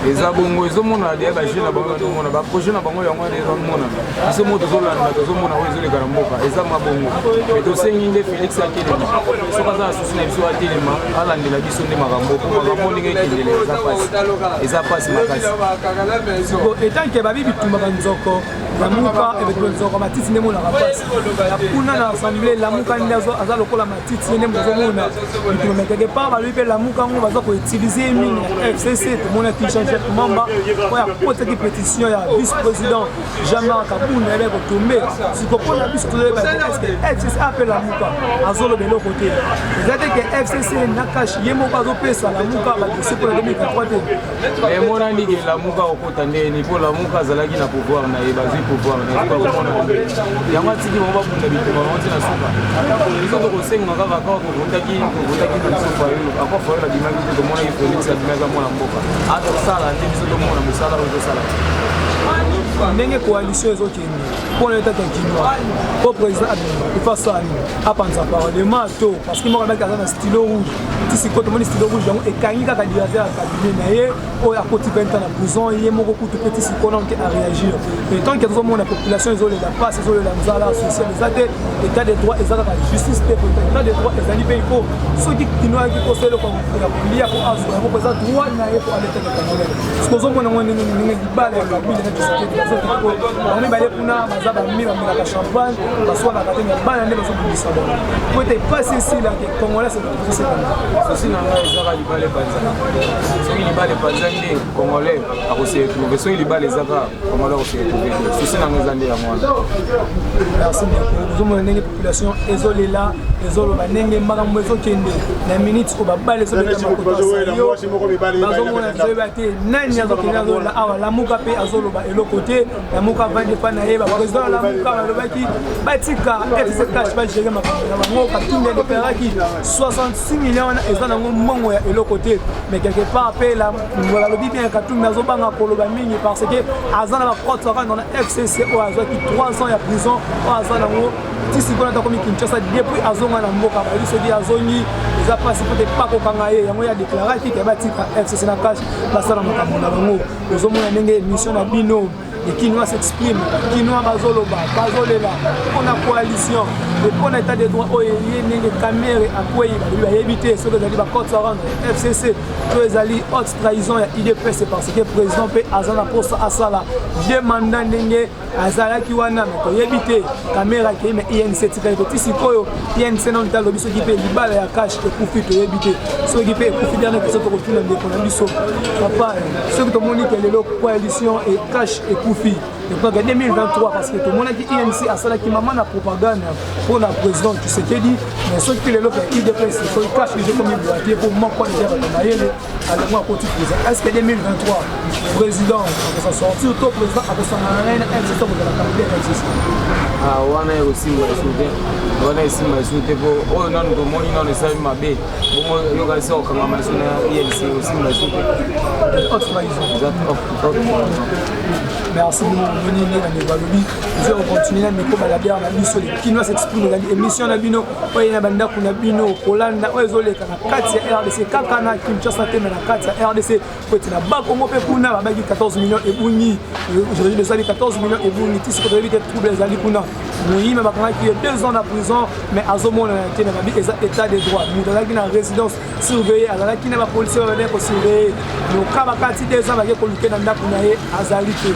eza bongo ezomona dia ba jeune na bango na ba projet na bango yango ezomona biso moto zolanda tozomona oyo ezoleka na mboka eza mabongo mais tosengi nde Félix atelema soka za susi na biso atelema alandela biso nde makambo po makambo ndenge ekendele eza pasi makasi etant ke babi bitumba banzoko lamuka ebeto nzoko matiti nde mona rapasi ya kuna na assemblée lamuka nde aza lokola matiti nde mozomona bitumba quelque part babi pe lamuka ngo baza ko utiliser mingi na FCC to mona t-shirt Mamba oya potaki pétition ya vice-président Jean-Marc Kabunda ebe ko tomber si ko pona biso to ba est-ce que FCC appelle la muka azolo de l'autre côté c'est-à-dire que FCC na cash yemo ba zo pesa la muka ba dossier pour 2023 et mona ni la muka okota ndeni pour la muka zalaki na pouvoir na ye bazi pouvoir na ko mona yango tiki mo ba bunda bitu ba on tina suka izo ko senga kaka ko bundaki ko suka yo akwa fo la dimaki ko mona yi Félix ya dimaka mona mboka ata sala ndi biso to mona musala o to sala ndenge coalition ezokende pour l'état de Kinois, au président il faut ça, à penser par les matos, parce qu'il m'a remarqué dans un stylo rouge. Si quand on stylo rouge, et quand il y a un directeur à cabinet, ou à côté de la prison, il y a beaucoup de petits psychologues à réagir. Et tant qu'il y a la population isolée, la passe isolée, la misère sociale, l'état des droits, la justice, l'état des droits, les animaux, il faut ceux qui nous ont posé le conflit, il y a pour assurer, pour ça, droit n'a pas à l'état de Cameroun. Ce que nous avons dit, nous avons pas les cabines, nous avons dit, on est allé pour nous, on a mis la champagne, parce qu'on a gardé une balle, on a mis ça. Pour être passé ici, là, les Congolais, c'est tout ça. Ceci n'a pas été les balles panzani. Ceux qui balles panzani, Congolais, à aussi retrouver. Ceux qui balles les Zaka, Congolais aussi retrouver. Ceci n'a pas été à moi. Merci beaucoup. Nous avons une population isolée là, isolée, nous avons une kende. La minute où balle les autres la muka pe azolo ba elo côté la muka va défendre na président la muka ba lobaki batika FC cash ba gérer ma bango katunde de peraki 66 millions ezana mongo ya elo côté mais quelque part pe la voilà lobi bien katunde azo banga koloba mingi parce que azana ba porte sera dans la FCC o azo ki 3 ans ya prison o azana ngo tisi kona ta komi Kinshasa depuis azonga na mboka ba biso di azongi eza passé peut pas ko kanga ye yango ya déclarer ki batika FCC na cash basala makambo na bango ozomona ndenge mission na bino et qui nous s'exprime, qui nous bazoloba, bazolela, pour la coalition, et pour l'état des droits, il y a des caméras à quoi il va éviter ceux qui ont côte FCC, tous les alliés haute trahison, IDP, c'est parce que le président peut azana pour ça à ça là, demandant n'engé azala qui wana, mais éviter caméra qui mais INC tika ko tisikoyo, INC non ta lobi ceux qui paient libala ya cash et profit pour éviter ceux qui paient profit dernier que ça ko tout le économie papa ceux qui ont monique les coalition et cash et profit. Donc en 2023 parce que tout le monde a dit INC à ça qui maman la propagande pour la présidente tu sais qui dit mais ceux qui les locaux IDP c'est faut cash les comme il pour moi quoi déjà à moi côté président est-ce que 2023 président ça sortir tout président à son arène est-ce que de la capitale ah wana aussi moi souhaité pour oh non de moi non les ça m'a bé bon yo ga ça quand même sur INC aussi moi souhaité merci beaucoup venir dans les Walobi je vais continuer mais comme la bière la mission qui nous s'exprime dans l'émission na bino oyo na banda kuna bino Kolanda oyo zoleka na kati ya RDC kaka na Kinshasa te na kati ya RDC peut na ba Congo pe kuna ba 14 millions et buni aujourd'hui les 14 millions et buni tisi ko éviter troubles les ali kuna oui mais ba kana qui 2 ans en prison mais azomona te na ba état des droits nous dans la résidence surveillée ala qui na ba policier ba ko surveiller no kaba kati 2 ans ba ko luka na ndako na ye azali te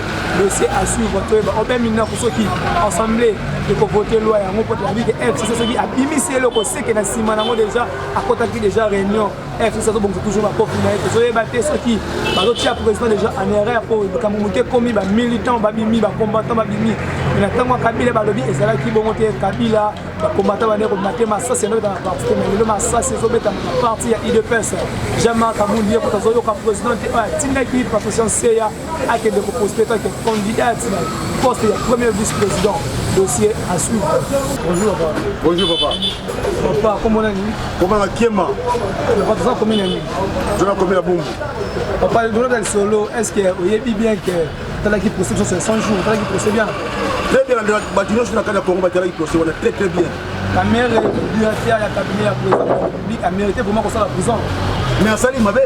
dossier à suivre on peut maintenant pour ceux qui ensemble de voter loi et on peut dire que FCC ce qui a immiscé le conseil que na sima nango déjà à côté qui déjà réunion FCC donc toujours pas finir que soyez batté ceux qui ba l'autre président déjà en erreur pour comme monter comme ba militant ba bimi ba combattant ba bimi mais tant Kabila ba lobby et ça là qui bon monter Kabila ba combattant ba ko mater massa c'est dans la partie mais le massa c'est obeta na partie ya IDPS jamais Kamundi ko tazoyo ka président tinga qui profession CA a que de proposer que candidat poste de premier vice-président dossier à suivre. Bonjour papa. Bonjour papa. Papa, comment on a dit? Comment on a Kiema? Le patron combien d'années? Je n'ai combien de bombes? Papa, le dans le solo, est-ce que vous avez bien que tu as qui procède sur 100 jours, tu as qui procède bien? Très bien, le bâtiment sur la canne à Congo, tu as qui procède très bien. La mère directeur du cabinet à président de la République a mérité pour moi qu'on soit à la prison. Mais à Salim Mabé,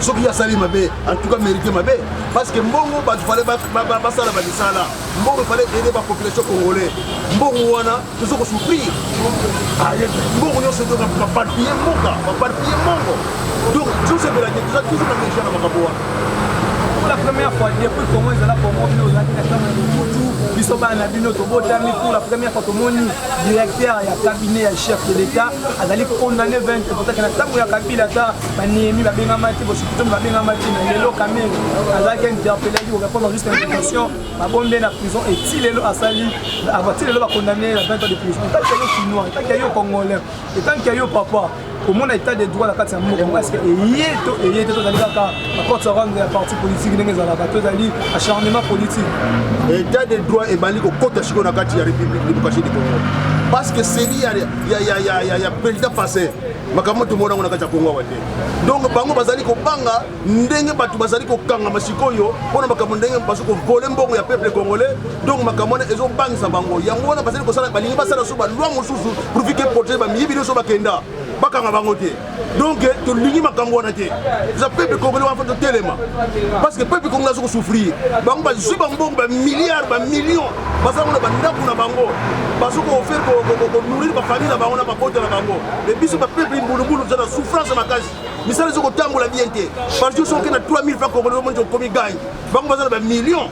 ceux qui a Salim Mabé, en tout cas mérité Mabé, parce que Mbongo, il fallait pas ça là, Mbongo, il fallait aider la population congolaise. Mbongo, nous sommes surpris. Mbongo, nous sommes pas partis Mbongo. Donc, tout ce que la gente, toujours la nation à Makaboa. Pour la première fois, depuis comment ils allaient pour moi, nous pour la première fois, tout le monde directeur et cabinet et chef de l'État a condamné 20 pour que la table de Kabila Niemi va bien amater, surtout va bien amater, mais les caméras a interpellé pour répondre juste à l'invitation, va bomber la prison et Tilelo a sali, Tilelo va condamner à 20 ans de prison. Tant qu'il y a Chinois, tant qu'il y a Congolais, et tant qu'il y a papa. Comment l'état des droits la carte est-ce que il y a la porte rendre la partie politique les acharnement politique l'état des droits est banni au côté de la carte de la République démocratique du Congo parce que c'est il y a président passé makambo to mona ngona kacha Kongo wate donc bango bazali ko banga ndenge batu bazali ko kanga masikoyo pona makambo ndenge basuko voler mbongo ya peuple congolais donc makambo ezo bangisa bango yango wana bazali ko sala balingi basala so ba loi mosusu pour fiquer porter ba miyibi so bakenda bakanga bango te donc to lingi makambo wana te za peuple congolais wa fa to telema parce que peuple congolais so souffrir bango ba zuba mbongo ba milliards ba millions bazali na bandaku na bango basuko offrir ko nourrir ba famille na bango na ba kota na bango les biso ba peuple mbulubulu za souffrance makasi misala zo ko tambola bien te parce que so ke na 3000 francs congolais mo njo komi gagne bango bazali ba millions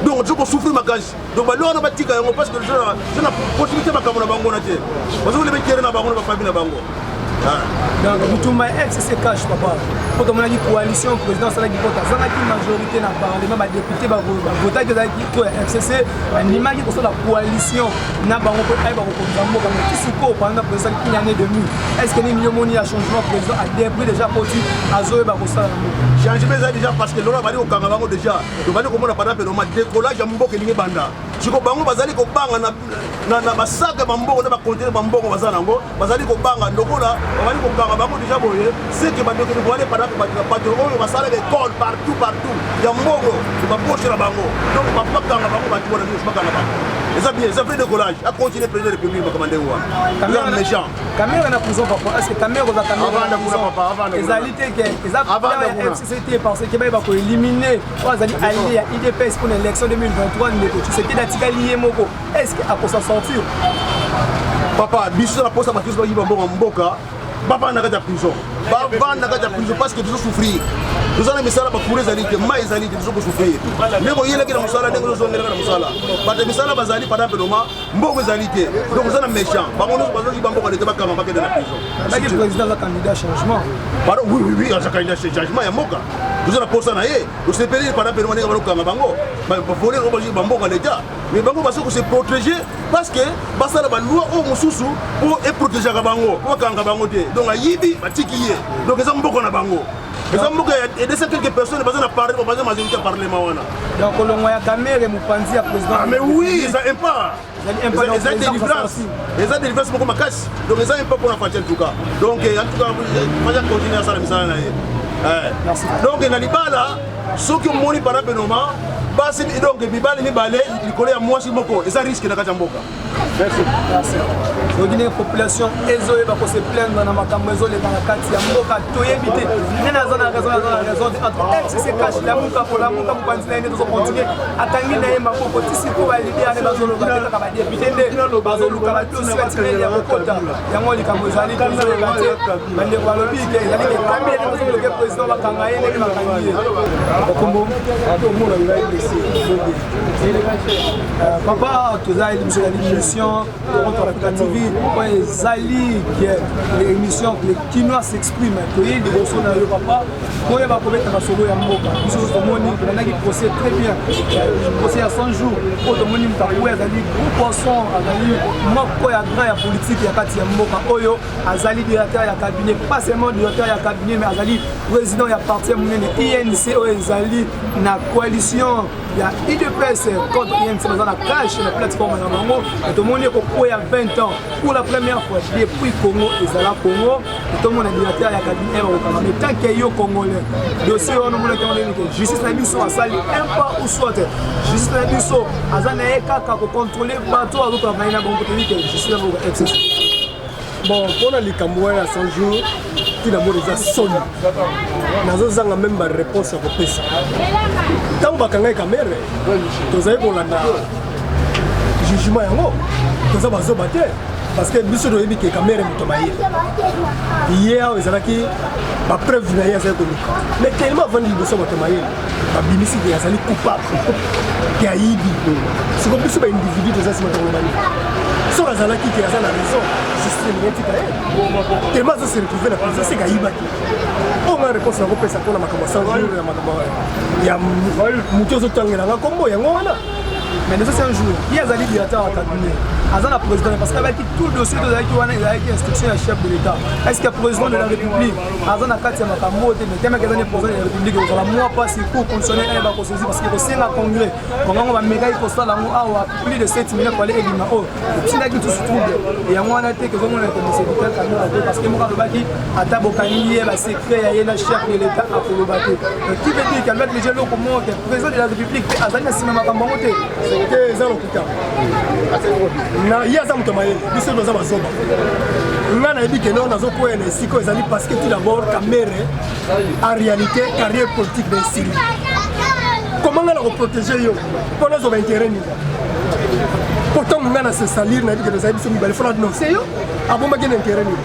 donc je peux souffrir ma cage donc bah là on a bâti quand même parce que je na possibilité ma kamona bango na te parce que les mecs na bango na famille na bango donc Mutumba FCC cash papa pour que mon coalition président ça la qui vote ça la qui majorité na parlement ba député ba voter que la qui FCC anima qui pour la coalition na bango pour ay ba ko zambo comme qui siko pendant président qui année 2000 est-ce que ni millions a changement président a débris déjà porti azoe ba ko ça changement déjà parce que l'on va dire au kanga bango déjà donc va dire comment on pas pendant décollage ya mboka lingi banda siko bango bazali ko banga na basaka bambongo na ba conteneur bambongo bazana ngo bazali ko banga ndokola bali ko kanga bango déjà boye c'est que ba ndoko voler pendant que ba on va sala école partout ya mbongo ba poche la bango donc ba kanga bango ba tibona ni ba kanga bango ça bien ça fait décollage à continuer président de la République ba commander wa caméra méchant caméra na prison papa est-ce que caméra va caméra avant kuna papa avant ezalité que ezalité FCCT parce que ba ko éliminer bazali allié à IDPS pour l'élection 2023 ndeko Tshisekedi datika lié moko est-ce que a pour s'en sortir papa biso la poste à partir de mboka papa na kata prison papa na kata prison parce que tu souffrir nous allons misala ba pour ezali te mai ezali te tu souffrir ndeko yele ke na musala ndeko zo ngela na musala ba te misala bazalipada peloma mboko ezali te donc nous allons méchant ba ngono bazoki ba mboko de ba kama ba ke na prison mais le président la candidat changement pardon oui un candidat changement ya moka nous allons poser na ye donc c'est périlpada peloma ndeko ba kama bango ba voler ba mboko l'état mais bango baso ko se protéger parce que basala ba loi o mususu pour protéger bango ko kanga bango te donc ayibi batiki ye donc eza mboko na bango eza mboko et de quelques personnes bazana parler pour baza majorité parlement wana donc longo ya caméra mupanzi ya président mais oui ça impact les délivrance moko makasi donc eza impact pour la fatigue en tout cas donc en tout cas faja continuer à ça la misala na ye donc na libala soki omoni para benoma basi donc bibali mibale likolo ya mwasi moko eza risque na kati ya mboka merci la population ezoyeba ko se plaindre na makambo ezoleka na kati ya mboka toyebi te nene aza na raison entre FCC cash la muka pour la muka mupanzi na ine tozo continuer atangi na ye maboko tisiko ba libérer ne bazoloka te kaka ba député nde bazoluka ba tous retiré ya kokota yango likambo ezali kozoleka te bande kwa lobi ke ezali ke kambi ne bazoloka président bakanga ye ne bakangi ye okombo ato mona ngai papa tozali l'émission contre la TV zali l'émission les Kinois s'expriment que il est au na papa pour y va commettre la solo ya mboka biso tomoni on a qui procès très bien procès à 100 jours pour tomoni mtakuwa zali poisson azali moko ya grand ya politique ya kati ya mboka oyo azali directeur ya cabinet pas seulement directeur ya cabinet mais azali président ya parti munene INC oyo ezali na coalition ya IDPS contre INC dans la cache la plateforme ya bango et tout le monde est à 20 ans pour la première fois depuis Congo et Zala Congo et tout le monde est directeur ya cabinet au mais tant que yo congolais dossier on monde que justice na biso asali un pas ou soit justice na biso azana ekaka ko contrôler bateau à travailler na bango te que justice na bango FCC bon pour les Camerounais à 100 jours tout d'abord ils ont sonné nazozanga même ba réponse à kopesa tant bakanga caméra tozali kolanda jugement yango toza bazoba te parce que biso toyebi ke caméra moto baye hier ezalaki ba preuve na ye azali koluka mais tellement avant liboso moto baye babimisi ke azali coupable ke ayibi siko biso ba individu toza sima tolobani so azalaki ke aza na raison système yetika ye tellement azo se retrouver na prison c'est kayibaki on a réponse na kopesa mpona makambo 100 jours ya makambo ya moto ozotangelanga kombo yango wana mais nous c'est un jour il y a des directeurs à cabinet azana président parce qu'avec tout le dossier de la qui wana avec instruction à chef de l'état est-ce que le président de la république azana kati ya makambo te mais tellement que le président de la république on va moi pas c'est cour constitutionnel et ba constitution parce que au sein du congrès on va méga pour ça là awa plus de 7 millions pour aller éliminer oh tina qui tout se trouve et en wana te que on a commencé de faire caméra parce que moi baki ata bokani ba secret ya na chef de l'état à kolobate qui veut dire qu'avec les gens comment le président de la république azana sima makambo te c'est ça le kuta na yaza mtomaye biso doza bazoba nga na yebi que non nazo ko ene siko ezali parce que tout d'abord Kamere en réalité carrière politique de Syrie comment nga na protéger yo pour les intérêts ni pourtant nga na se salir na yebi que doza biso mi bale fona non c'est yo aboma gen intérêt ni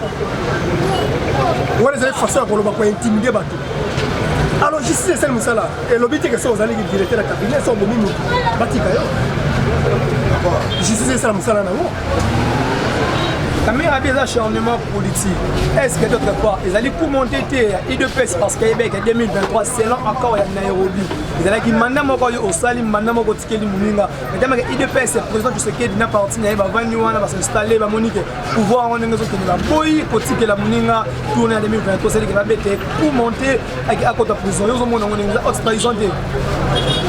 wala zali façon ko loba ko intimider bato alors justice c'est le sala et l'obité que ça aux allez directeur de cabinet sont bomi nous batika yo justice c'est le sala na wo Kamere a des acharnements politiques. Est-ce que d'autre part, ils allaient commenter IDPS parce qu'il y a 2023, c'est là encore à Nairobi. Ils allaient qui mandent au Salim, mandent au Tikeli Mouninga. Mais quand IDPS est président de ce qui est d'une partie, il va venir, va s'installer, va monique, pouvoir en un qui va boy, au Tikeli la Mouninga, tourner en 2023, c'est qui va bêter, pour monter à côté de la prison. Ils ont mon autre trahison.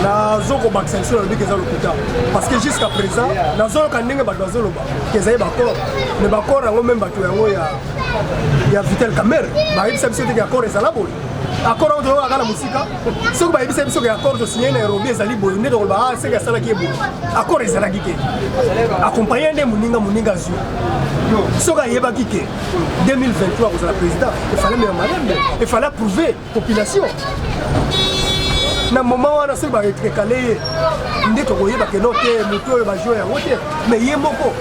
Na zoko bak sanction le bikezalo kuta parce que jusqu'à présent na zoko kanenge ba dozolo ba kezaye ba ko ne ba ko rango même bato yango ya Vital Kamere ba yebisa biso te ka ko ezala boy accord on doit akala musika soko ba yebisa biso ka accord to signer na Nairobi ezali boy ne do ba c'est ka sala ki boy accord ezala kike accompagner de muninga zu soko yeba kike 2023 vous la président il fallait prouver population na moment wana soki baretrekale ye nde tokoyeba ke no te moto oyo bajo yango te mais ye moko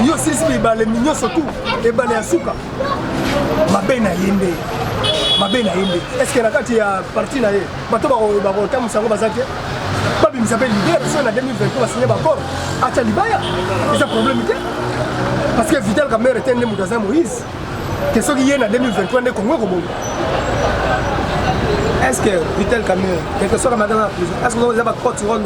yo silisi mibale nyonso tu ebale ya suka mabe na ye nde est ce que na kati ya parti na ye bato bakotamwisa yango baza te babimisa mpe lider so na 2023 basinye baccord atya libaya eza problème te parce que Vital Kamere te nde moto aza Moïse ke soki ye na 2023 nde Congo ekobonga. Est-ce que Vital Kamere, quelque soit dans la prison, est-ce que vous avez un code sur le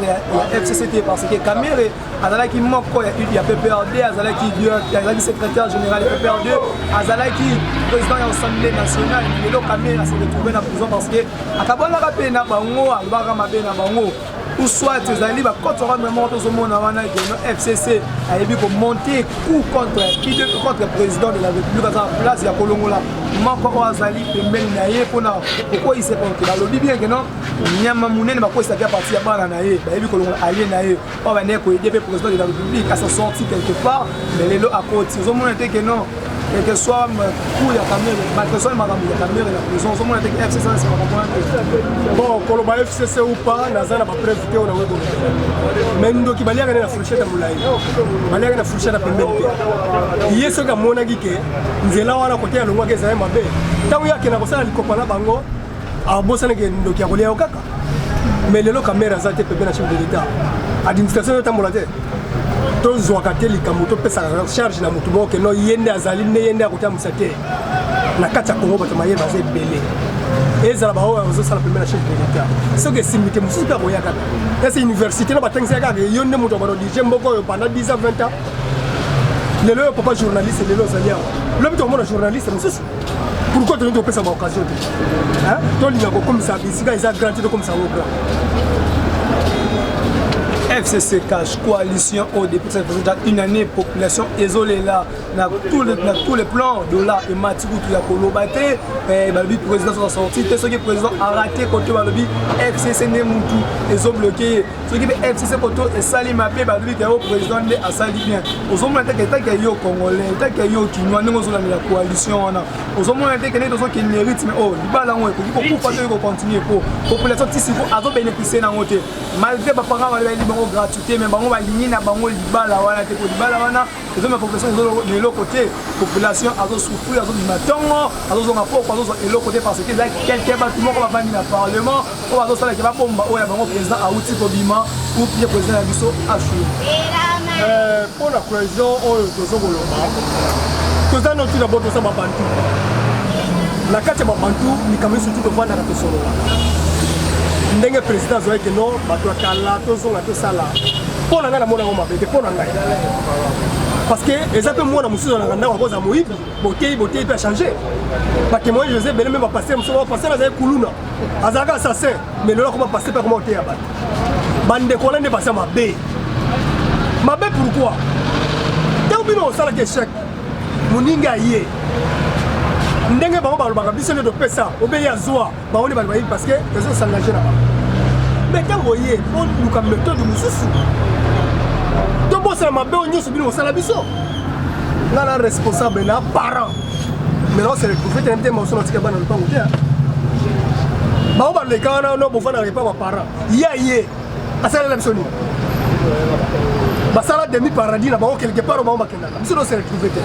FCCT parce que Kamere, Azala qui manque, il y a PPRD, Azala qui secrétaire général de PPRD, Azala qui président de l'Assemblée nationale, et donc Kamere s'est retrouvé dans la prison parce que à Kabana Rapé na bango, Albara Mabé na bango, ou soit tu as dit que quand tu rentres dans ce monde, le FCC a dit pour monter coup contre le président de la République à la place, il y a Colombo là. Pourquoi il s'est pas le bien que non, il y a un moment où il s'est parti à Bana, il y a eu allié, on va dire que le président de la République a sorti quelque part, mais les lots à côté. Ils ont montré que non, quel que soit où il y a Kamere, malgré ça, il y a Kamere et la prison, ils ont montré que FCC c'est pas bon, quand on va FCC ou pas, Nazana va préviter on a un mais nous qui balient la fourchette à Moulay, balient la fourchette à Pembe. Il y a ce que mon agité, nous allons à côté à l'Ouah Gazaï Mabé. Tant qu'il y a qui n'a pas ça, il comprend bango, à Bossane qui a volé au caca. Mais les locaux Kamere a été payé à chef de l'État. Administration de Tambolade. Tous ont attaqué les camotos, pesa charge na mutubo que no yende azali ne yende akuta musate. Na kata Congo batamaye basé belé. Et ça là-bas on se sala première chef de l'État. Ce que simité musuka boya kata. Cette université na batengisa kaka yonde muto baro DJ mboko pendant 10 ans 20 ans. Les leurs papa journaliste les leurs alliés. Le but de journaliste mususu. Pourquoi tu ne peux pas occasion? Hein? Toi il y a comme ça bisika ils a grandi comme ça au grand. FCC cache coalition au début de une année population isolée là dans tous les plans de là et Mathieu qui a colobaté et le président sont sortis ce qui président a raté côté le FCC ne moutou ils ont bloqué ce qui FCC côté et Salim Mapé le président a sali bien aux hommes que tant qu'il y a congolais tant qu'il y a qui nous avons la coalition aux hommes que les gens qui méritent mais oh il va là on faut continuer pour population ici pour bénéficier dans côté malgré pas parents gratuité mais bango baligné na bango libala wana te ko libala wana ezo ma population de l'autre côté population azo souffrir azo matongo azo zonga poko azo de l'autre côté parce que là quelqu'un bâtiment ko va venir na parlement on azo sala ke ba bomba oya bango président auti ko bima ou bien président ya biso ashu pour la cohésion oyo tozo kolomba toza no tout d'abord toza babantu na kati ya babantu ni kamwe surtout ko vanda na tosolo ndenge président azwaki ke non bato ya kala tozonga tosala mpo na ngai namona yango mabe te mpo na ngai parce que eza mpe mwana mosusu alanga ndako akozala moyibi boteyi mpe achange batémoin josé bele mpe bapaster mosusu bapaster azali kuluna azalaka assassin mais lelo akoma paster mpe akoma oteya bato bandeko wana nde basa mabe pourquoi ntango bino osalaki échec moninga ye ndenge bango balobaka biso nde topesa obeyi azwa bango nde balobayi parce que ezosengage na bango mais ntango ye mpo luka méthode mosusu tobosala mabe oyo nyonso bino kosala biso nga na responsable na parent mais na osele retrouve te nte maoso na tika bana lopango te bango baleka wana no bofanda repa ba parent ye asalela biso nini basala demi paradis na bango quelque part bango bakendaka biso nosele retrouve te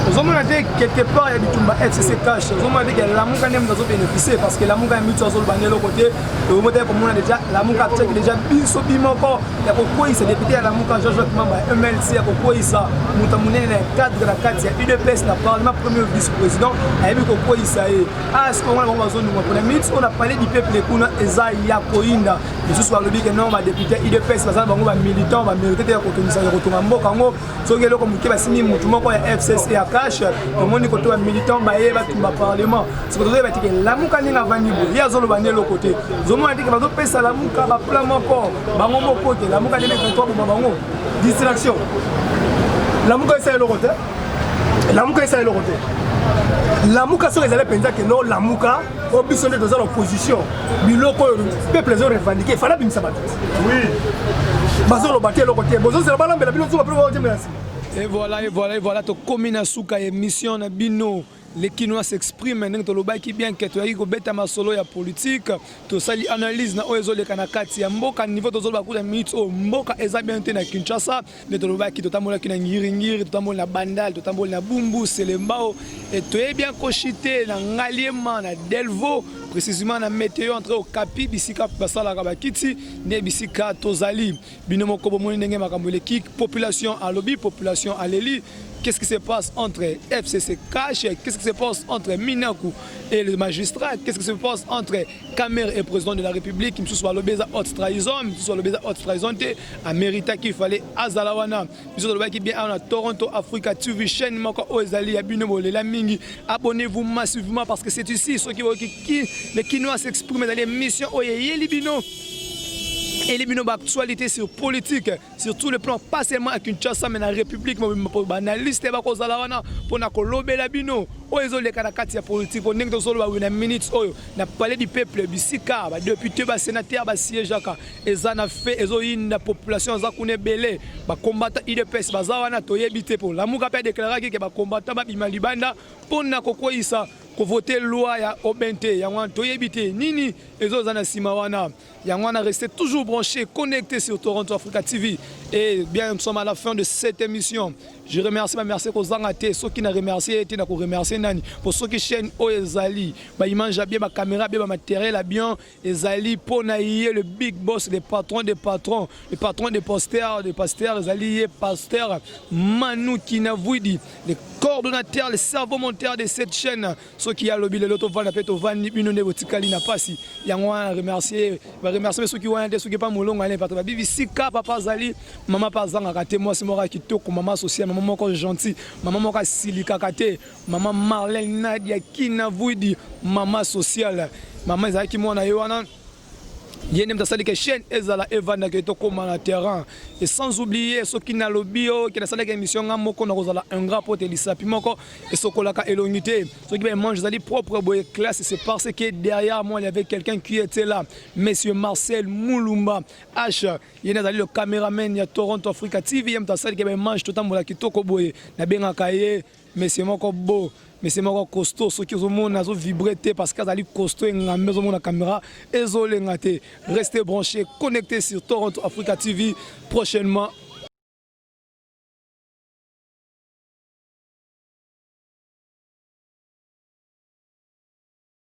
ozomona te quelque part ya bitumba FCC cash ozomona te ke lamuka nde moto azobénéficie parce que lamuka ya mitu azoloba nde eloko te omo te komona déjà lamuka ateki déjà biso bimoko ya kokweyisa député ya lamuka Jean-Jacques Mamba ya MLC ya kokweyisa moto monene na cadre na kati ya UDPS na parlement premier vice-président ayebi kokweyisa ye ce que wana bango bazondunga mpona minute on a parlé du peuple kuna eza ya koyinda lisusu balobi ke non badéputé UDPS bazala bango bamilitant bamérité te ya kotongisa ya kotonga mboka yango soki eloko moke basimi motu moko ya FCC ya cash omoni koto ba militant baye batumba parlement c'est que tozoyeba tike lamuka ndenge avandi boye ye azoloba nde eloko te ozomona tike bazopesa lamuka baplan moko bango moko te lamuka ndenge 23 boma bango distraction lamuka esala eloko te lamuka soki ezali mpenza ke no lamuka oyo biso nde toza na opposition biloko oyo peuple ezorevendike efala bimisa bato bazoloba te eloko te bozozela balambela bino zuba mpe baotembela nsima. Et voilà, to komina suka émission na bino les Kinois s'expriment ndenge tolobaki bien que toyaki kobeta masolo ya politique tosali analyse na oyo ezoleka na kati ya mboka niveau tozoloba kuta minutes o mboka eza bien te na Kinshasa nde tolobaki totambolaki na ngiringiri totambola na bandal totambola na bumbu selembao et toye bien kochite na ngaliema na delvo précisément na météo entre au Kapi bisika basalaka bakiti ne bisika tozali bino moko bomoni ndenge makambo eleki population alobi population aleli. Qu'est-ce qui se passe entre FCC Cash? Qu'est-ce qui se passe entre Minaku et le magistrat? Qu'est-ce qui se passe entre Kamer et le président de la République? Qui soit le baiser haute trahison, qui soit le baiser haute trahison, à mérita qu'il fallait Azalawana. Qui soit le baiser qui bien à Toronto, Africa TV, chaîne Moko Ozali, Abinomo, les Lamingi. Abonnez-vous massivement parce que c'est ici ceux qui les Kinois s'expriment dans les missions Oye Libino. Et les actualités sur politique, sur tous les plans, pas seulement à Kinshasa, mais dans la République, pour banaliste, pour lobby la bino, les canacats politique, pour nous solo une minute, on a parlé du peuple, bisika, député, sénateur, siège, et ça a fait, la population, ça connaît belé, combattre IDPS, bazawana, toyebité pour l'amour a déclaré que combattant, Bimalibanda, pour na kokoisa. Ko voter loi ya obente ya wan toyebite nini ezozana simawana ya wana rester toujours branché connecté sur Toronto Africa TV et bien nous sommes à la fin de cette émission. Je remercie Kozangate ceux qui n'a remercié et n'a ko remercier nani pour ceux qui chaîne Ezali ba image bien ba caméra bien ba matériel bien Ezali pour naïe le big boss les patrons des patrons les patrons des pasteurs Ezali pasteur Manu Kinavouidi les coordonnateurs les cerveaux monteurs de cette chaîne ceux qui a lobby le loto vana peto vani binone botikali na pasi yango remercier ceux qui ont ceux qui pas molongo aller parce que bibi sika papa Zali maman pazanga kate moi c'est mora kitoko maman sociale maman moko gentil maman moko silika kate maman Marlène Nadia Kinavouidi maman sociale maman Zaki mona yoana yene mtasali ke chaîne ezala evanda ke tokoma na terrain et sans oublier ceux qui na lobio qui na sala ke émission ngamoko na kozala un grand pote lisapi moko et sokolaka elongité ceux qui mange zali propre boy classe c'est parce que derrière moi il y avait quelqu'un qui était là monsieur Marcel Moulumba H yene zali le caméraman ya Toronto Africa TV mtasali ke mange totambola kitoko boy na benga kaye monsieur moko beau mais c'est mon costaud ceux qui ont mon vibré parce qu'ils allaient costaud et la maison mon caméra isolé restez branchés connectés sur Toronto Africa TV prochainement.